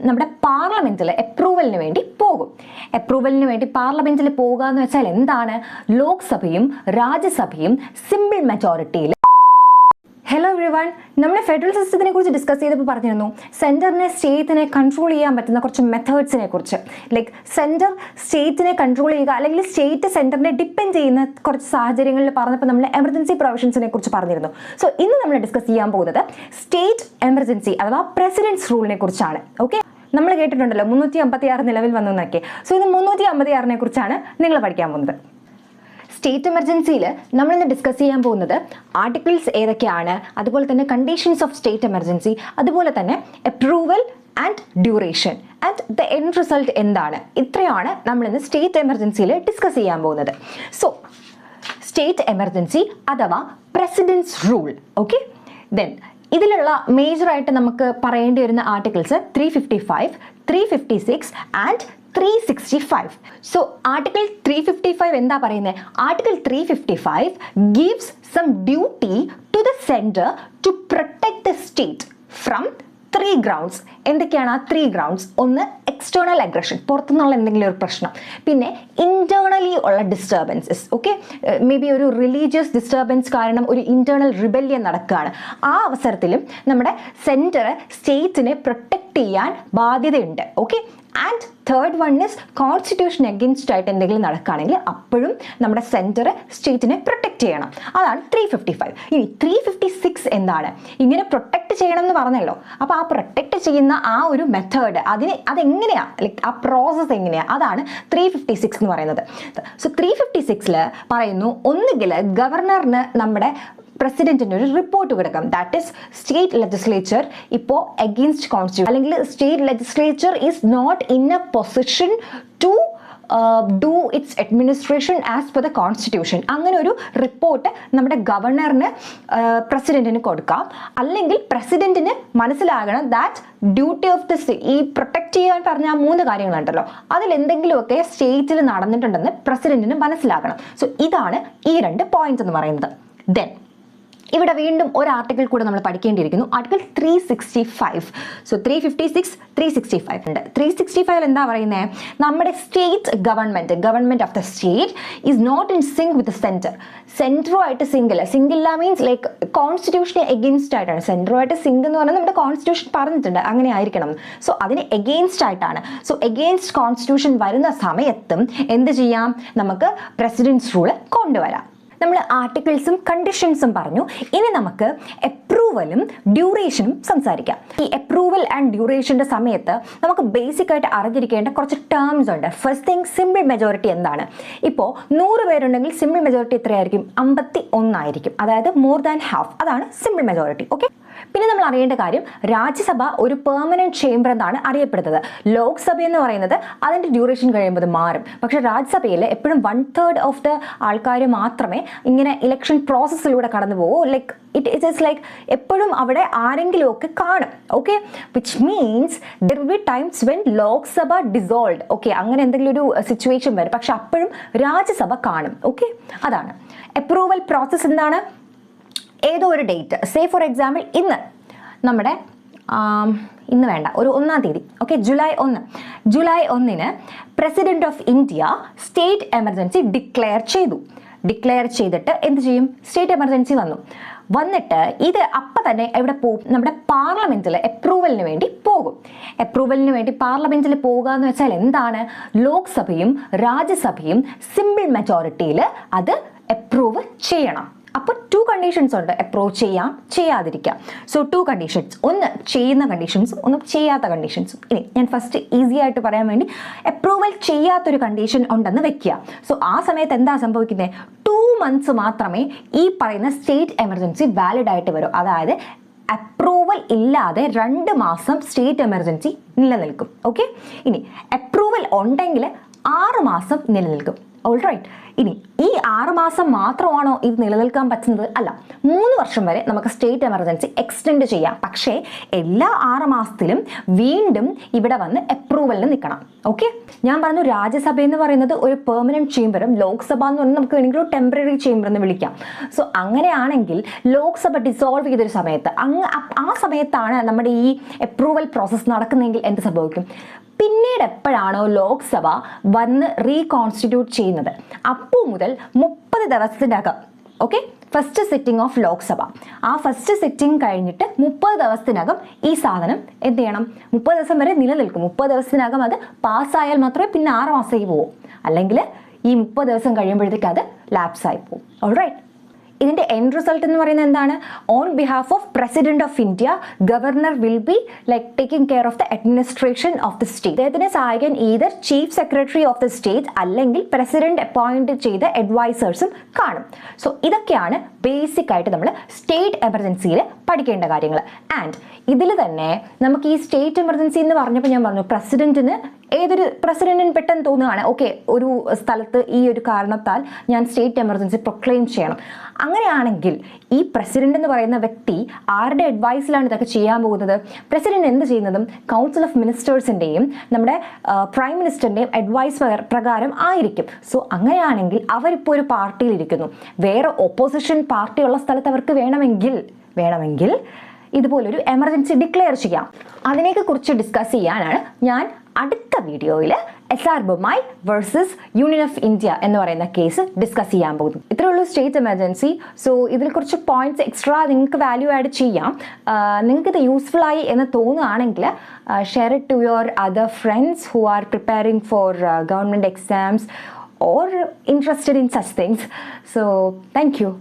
നമ്മുടെ പാർലമെന്റിൽ അപ്രൂവലിന് വേണ്ടി പോകും. അപ്രൂവലിന് വേണ്ടി പാർലമെന്റിൽ പോകുക എന്ന് വെച്ചാൽ എന്താണ്? ലോക്സഭയും രാജ്യസഭയും സിമ്പിൾ മെജോറിറ്റിയിൽ. ഹലോ എവ്രിവൺ, നമ്മുടെ ഫെഡറൽ സിസ്റ്റത്തിനെ കുറിച്ച് ഡിസ്കസ് ചെയ്തപ്പോൾ പറഞ്ഞിരുന്നു സെൻറ്ററിനെ സ്റ്റേറ്റിനെ കൺട്രോൾ ചെയ്യാൻ പറ്റുന്ന കുറച്ച് മെത്തേഡ്സിനെ കുറിച്ച്. ലൈക്ക് സെൻറ്റർ സ്റ്റേറ്റിനെ കൺട്രോൾ ചെയ്യുക അല്ലെങ്കിൽ സ്റ്റേറ്റ് സെൻറ്ററിനെ ഡിപ്പെൻഡ് ചെയ്യുന്ന കുറച്ച് സാഹചര്യങ്ങളിൽ പറഞ്ഞപ്പോൾ നമ്മൾ എമർജൻസി പ്രൊവിഷൻസിനെ കുറിച്ച് പറഞ്ഞിരുന്നു. സോ ഇന്ന് നമ്മൾ ഡിസ്കസ് ചെയ്യാൻ പോകുന്നത് സ്റ്റേറ്റ് എമർജൻസി അഥവാ പ്രസിഡൻസ് റൂളിനെ കുറിച്ചാണ്. ഓക്കെ, നമ്മൾ കേട്ടിട്ടുണ്ടല്ലോ 356 നിലവിൽ വന്നു എന്നൊക്കെ. സോ ഇത് 356നെ കുറിച്ചാണ് നിങ്ങൾ പഠിക്കാൻ പോകുന്നത്. സ്റ്റേറ്റ് എമർജൻസിയിൽ നമ്മളിന്ന് ഡിസ്കസ് ചെയ്യാൻ പോകുന്നത് ആർട്ടിക്കിൾസ് ഏതൊക്കെയാണ്, അതുപോലെ തന്നെ കണ്ടീഷൻസ് ഓഫ് സ്റ്റേറ്റ് എമർജൻസി, അതുപോലെ തന്നെ approval and duration and the end result എന്താണ്. ഇത്രയാണ് നമ്മളിന്ന് സ്റ്റേറ്റ് എമർജൻസിയിൽ ഡിസ്കസ് ചെയ്യാൻ പോകുന്നത്. സോ സ്റ്റേറ്റ് എമർജൻസി അഥവാ പ്രസിഡൻസ് റൂൾ. ഓക്കെ, ദെൻ ഇതിലുള്ള മേജറായിട്ട് നമുക്ക് പറയേണ്ടി വരുന്ന ആർട്ടിക്കിൾസ് 355, 356 ആൻഡ് 365. So article 355 എന്താ പറയുന്നത്? Article 355 gives some duty to the center to protect the state from 3 grounds. എന്തൊക്കെയാണ് ആ 3 grounds? ഒന്ന് എക്സ്റ്റേണൽ അഗ്രഷൻ, പുറത്തുനിന്നുള്ള എന്തെങ്കിലും ഒരു പ്രശ്നം. പിന്നെ ഇന്റേണലി ഉള്ള ഡിസ്റ്റർബൻസസ്. ഓക്കെ, മേ ബി ഒരു റിലീജിയസ് ഡിസ്റ്റർബൻസ് കാരണം ഒരു ഇന്റേണൽ റിബല്യൻ നടക്കുകയാണ്. ആ അവസരത്തിലും നമ്മുടെ സെൻറ്റർ സ്റ്റേറ്റിനെ പ്രൊട്ടക്ട് ചെയ്യാൻ ബാധ്യതയുണ്ട്. Okay, and third one is constitution against ആയിട്ട് എന്തെങ്കിലും നടക്കുകയാണെങ്കിൽ അപ്പോഴും നമ്മുടെ സെൻറ്റർ സ്റ്റേറ്റിനെ പ്രൊട്ടക്ട് ചെയ്യണം. അതാണ് 355. ഇനി 356 എന്താണ്? ഇങ്ങനെ പ്രൊട്ടക്ട് ചെയ്യണം എന്ന് പറഞ്ഞല്ലോ. അപ്പോൾ ആ പ്രൊട്ടക്ട് ചെയ്യുന്ന ആ ഒരു മെത്തേഡ് അതെങ്ങനെയാണ്, ലൈക്ക് ആ പ്രോസസ്സ് എങ്ങനെയാണ്, അതാണ് 356 എന്ന് പറയുന്നത്. സോ 356ൽ പറയുന്നു ഒന്നുകിൽ ഗവർണറിന് നമ്മുടെ പ്രസിഡന്റിന് ഒരു റിപ്പോർട്ട് കൊടുക്കാം. ദാറ്റ് ഈസ് സ്റ്റേറ്റ് ലെജിസ്ലേച്ചർ ഇപ്പോൾ അഗെയിൻസ്റ്റ് കോൺസ്റ്റിറ്റ്യൂഷൻ അല്ലെങ്കിൽ state legislature is not in a position to do its administration as per the constitution. അങ്ങനെ ഒരു റിപ്പോർട്ട് നമ്മുടെ ഗവർണറിന് പ്രസിഡന്റിന് കൊടുക്കാം. അല്ലെങ്കിൽ പ്രസിഡന്റിന് മനസ്സിലാകണം ദാറ്റ് ഡ്യൂട്ടി ഓഫ് ദ ഈ പ്രൊട്ടക്ട് ചെയ്യാൻ പറഞ്ഞ 3 കാര്യങ്ങളുണ്ടല്ലോ, അതിലെന്തെങ്കിലുമൊക്കെ സ്റ്റേറ്റിൽ നടന്നിട്ടുണ്ടെന്ന് പ്രസിഡന്റിന് മനസ്സിലാകണം. സോ ഇതാണ് ഈ 2 പോയിന്റ്സ് എന്ന് പറയുന്നത്. ദെൻ ഇവിടെ വീണ്ടും ഒരു ആർട്ടിക്കിൾ കൂടെ നമ്മൾ പഠിക്കേണ്ടിയിരിക്കുന്നു, ആർട്ടിക്കിൾ 365. സോ 356, 365 ഉണ്ട്. 365 എന്താ പറയുന്നത്? നമ്മുടെ state government of the state is not in sync with centre. സെൻറ്ററുമായിട്ട് സിംഗില്ല മീൻസ് ലൈക്ക് കോൺസ്റ്റിറ്റ്യൂഷന് എഗെയിൻസ്റ്റ് ആയിട്ടാണ്. സെൻറ്ററുമായിട്ട് സിങ്ക് എന്ന് പറഞ്ഞാൽ നമ്മുടെ കോൺസ്റ്റിറ്റ്യൂഷൻ പറഞ്ഞിട്ടുണ്ട് അങ്ങനെ ആയിരിക്കണം. സോ അതിന് എഗെയിൻസ്റ്റ് ആയിട്ടാണ്. സോ എഗെയിൻസ്റ്റ് കോൺസ്റ്റിറ്റ്യൂഷൻ വരുന്ന സമയത്തും എന്ത് ചെയ്യാം? നമുക്ക് പ്രസിഡൻസ് റൂൾ കൊണ്ടുവരാം. നമ്മൾ ആർട്ടിക്കിൾസും കണ്ടീഷൻസും പറഞ്ഞു. ഇനി നമുക്ക് അപ്രൂവലും ഡ്യൂറേഷനും സംസാരിക്കാം. ഈ അപ്രൂവൽ ആൻഡ് ഡ്യൂറേഷൻ്റെ സമയത്ത് നമുക്ക് ബേസിക് ആയിട്ട് അറിഞ്ഞിരിക്കേണ്ട കുറച്ച് ടേംസ് ഉണ്ട്. ഫസ്റ്റ് തിങ്, സിമ്പിൾ മെജോറിറ്റി എന്താണ്? ഇപ്പോൾ 100 പേരുണ്ടെങ്കിൽ സിമ്പിൾ മെജോറിറ്റി എത്രയായിരിക്കും? 51 ആയിരിക്കും. അതായത് മോർ ദാൻ ഹാഫ്. അതാണ് സിമ്പിൾ മെജോറിറ്റി. ഓക്കെ, പിന്നെ നമ്മൾ അറിയേണ്ട കാര്യം, രാജ്യസഭ ഒരു പെർമനന്റ് ചേംബർ എന്നാണ് അറിയപ്പെടുന്നത്. ലോക്സഭ എന്ന് പറയുന്നത് അതിൻ്റെ ഡ്യൂറേഷൻ കഴിയുമ്പോൾ മാറും. പക്ഷേ രാജ്യസഭയിൽ എപ്പോഴും 1/3 ഓഫ് ദ ആൾക്കാർ മാത്രമേ ഇങ്ങനെ ഇലക്ഷൻ പ്രോസസ്സിലൂടെ കടന്നു പോകും. ലൈക്ക് ഇറ്റ് ഇസ് ലൈക്ക് എപ്പോഴും അവിടെ ആരെങ്കിലും ഒക്കെ കാണും. Okay, which means there will be times when Lok Sabha dissolved. Okay, അങ്ങനെ എന്തെങ്കിലും ഒരു സിറ്റുവേഷൻ വരും. പക്ഷെ അപ്പോഴും രാജ്യസഭ കാണും. ഓക്കെ, അതാണ് അപ്രൂവൽ പ്രോസസ്സ്. എന്താണ്? ഏതോ ഒരു ഡേറ്റ്, സേ ഫോർ എക്സാമ്പിൾ ഇന്ന് നമ്മുടെ ഇന്ന് വേണ്ട, ഒരു 1-ാം തീയതി. Okay, July 1 president of India state emergency declare ചെയ്തിട്ട് എന്ത് ചെയ്യും? സ്റ്റേറ്റ് എമർജൻസി വന്നിട്ട് ഇത് അപ്പം തന്നെ എവിടെ പോകും? നമ്മുടെ പാർലമെന്റിൽ അപ്രൂവലിന് വേണ്ടി പോകും. അപ്രൂവലിന് വേണ്ടി പാർലമെന്റിൽ പോകുക എന്ന് വെച്ചാൽ എന്താണ്? ലോക്സഭയും രാജ്യസഭയും സിമ്പിൾ മെജോറിറ്റിയിൽ അത് അപ്രൂവ് ചെയ്യണം. അപ്പോൾ 2 കണ്ടീഷൻസ് ഉണ്ട്, അപ്രൂവ് ചെയ്യാം, ചെയ്യാതിരിക്കാം. സോ 2 കണ്ടീഷൻസ്, ഒന്ന് ചെയ്യുന്ന കണ്ടീഷൻസും ഒന്ന് ചെയ്യാത്ത കണ്ടീഷൻസും. ഇനി ഞാൻ ഫസ്റ്റ് ഈസി ആയിട്ട് പറയാൻ വേണ്ടി അപ്രൂവൽ ചെയ്യാത്തൊരു കണ്ടീഷൻ ഉണ്ടെന്ന് വെക്കുക. സോ ആ സമയത്ത് എന്താ സംഭവിക്കുന്നത്? 2 months മാത്രമേ ഈ പറയുന്ന സ്റ്റേറ്റ് എമർജൻസി വാലിഡ് ആയിട്ട് വരൂ. അതായത് അപ്രൂവൽ ഇല്ലാതെ 2 മാസം സ്റ്റേറ്റ് എമർജൻസി നിലനിൽക്കും. ഓക്കെ, ഇനി അപ്രൂവൽ ഉണ്ടെങ്കിൽ 6 മാസം നിലനിൽക്കും. ഓൾറൈറ്റ്. ഇനി ഈ 6 മാസം മാത്രമാണോ ഇത് നിലനിൽക്കാൻ പറ്റുന്നത്? അല്ല, 3 വർഷം വരെ നമുക്ക് സ്റ്റേറ്റ് എമർജൻസി എക്സ്റ്റെൻഡ് ചെയ്യാം. പക്ഷേ എല്ലാ 6 മാസത്തിലും വീണ്ടും ഇവിടെ വന്ന് അപ്രൂവലിന് നിൽക്കണം. ഓക്കെ, ഞാൻ പറഞ്ഞു രാജ്യസഭ എന്ന് പറയുന്നത് ഒരു പെർമനന്റ് ചേംബറും ലോക്സഭ എന്ന് പറഞ്ഞാൽ നമുക്ക് വേണമെങ്കിൽ ഒരു ടെമ്പററി ചേംബർ എന്ന് വിളിക്കാം. സോ അങ്ങനെയാണെങ്കിൽ ലോക്സഭ ഡിസോൾവ് ചെയ്തൊരു സമയത്ത് ആ സമയത്താണ് നമ്മുടെ ഈ അപ്രൂവൽ പ്രോസസ്സ് നടക്കുന്നതെങ്കിൽ എന്ത് സംഭവിക്കും? പിന്നീട് എപ്പോഴാണോ ലോക്സഭ വന്ന് റീകോൺസ്റ്റിറ്റ്യൂട്ട് ചെയ്യുന്നത് അപ്പോൾ മുതൽ 30 ദിവസത്തിനകം, okay, first sitting of Lok Sabha, ആ ഫസ്റ്റ് സിറ്റിംഗ് കഴിഞ്ഞിട്ട് 30 ദിവസത്തിനകം ഈ സാധനം എന്ത് ചെയ്യണം? 30 ദിവസം വരെ നിലനിൽക്കും. 30 ദിവസത്തിനകം അത് പാസ്സായാൽ മാത്രമേ പിന്നെ 6 മാസത്തേക്ക് പോകും. അല്ലെങ്കിൽ ഈ 30 ദിവസം കഴിയുമ്പോഴത്തേക്ക് അത് ലാപ്സ് ആയി പോകും. ഓൾറൈറ്റ്. ഇതിൻ്റെ എൻഡ് റിസൾട്ട് എന്ന് പറയുന്നത് എന്താണ്? On behalf of president of India, governor will be like taking care of the administration of the state. അദ്ദേഹത്തിനെ സഹായിക്കാൻ either chief secretary of the state അല്ലെങ്കിൽ പ്രസിഡന്റ് അപ്പോയിന്റ് ചെയ്ത അഡ്വൈസേഴ്സും കാണും. സോ ഇതൊക്കെയാണ് ബേസിക് ആയിട്ട് നമ്മൾ സ്റ്റേറ്റ് എമർജൻസിയിൽ പഠിക്കേണ്ട കാര്യങ്ങൾ. ആൻഡ് ഇതിൽ തന്നെ നമുക്ക് ഈ സ്റ്റേറ്റ് എമർജൻസി എന്ന് പറഞ്ഞപ്പോൾ ഞാൻ പറഞ്ഞു ഏതൊരു പ്രസിഡന്റിന് പെട്ടെന്ന് തോന്നുകയാണ് ഓക്കെ ഒരു സ്ഥലത്ത് ഈ ഒരു കാരണത്താൽ ഞാൻ സ്റ്റേറ്റ് എമർജൻസി പ്രൊക്ലെയിം ചെയ്യണം. അങ്ങനെയാണെങ്കിൽ ഈ പ്രസിഡന്റ് എന്ന് പറയുന്ന വ്യക്തി ആരുടെ അഡ്വൈസിലാണ് ഇതൊക്കെ ചെയ്യാൻ പോകുന്നത്? പ്രസിഡന്റ് എന്ത് ചെയ്യുന്നതും കൗൺസിൽ ഓഫ് മിനിസ്റ്റേഴ്സിൻ്റെയും നമ്മുടെ പ്രൈം മിനിസ്റ്ററിൻ്റെയും അഡ്വൈസ് പ്രകാരം ആയിരിക്കും. സോ അങ്ങനെയാണെങ്കിൽ അവരിപ്പോൾ ഒരു പാർട്ടിയിലിരിക്കുന്നു, വേറെ ഓപ്പോസിഷൻ പാർട്ടിയുള്ള സ്ഥലത്ത് അവർക്ക് വേണമെങ്കിൽ ഇതുപോലൊരു എമർജൻസി ഡിക്ലെയർ ചെയ്യാം. അതിനെയൊക്കെ കുറിച്ച് ഡിസ്കസ് ചെയ്യാനാണ് ഞാൻ അടുത്ത വീഡിയോയിൽ SR Bommai versus union of India എന്ന് പറയുന്ന കേസ് ഡിസ്കസ് ചെയ്യാൻ പോകുന്നു. ഇത്രയേ ഉള്ളൂ സ്റ്റേറ്റ് എമർജൻസി. സോ ഇതിൽ കുറച്ച് പോയിന്റ്സ് എക്സ്ട്രാ നിങ്ങൾക്ക് വാല്യൂ ആഡ് ചെയ്യാം. നിങ്ങൾക്ക് ഇത് യൂസ്ഫുൾ ആയി എന്ന് തോന്നുകയാണെങ്കിൽ share it to your other friends who are preparing for government exams or interested in such things. So thank you.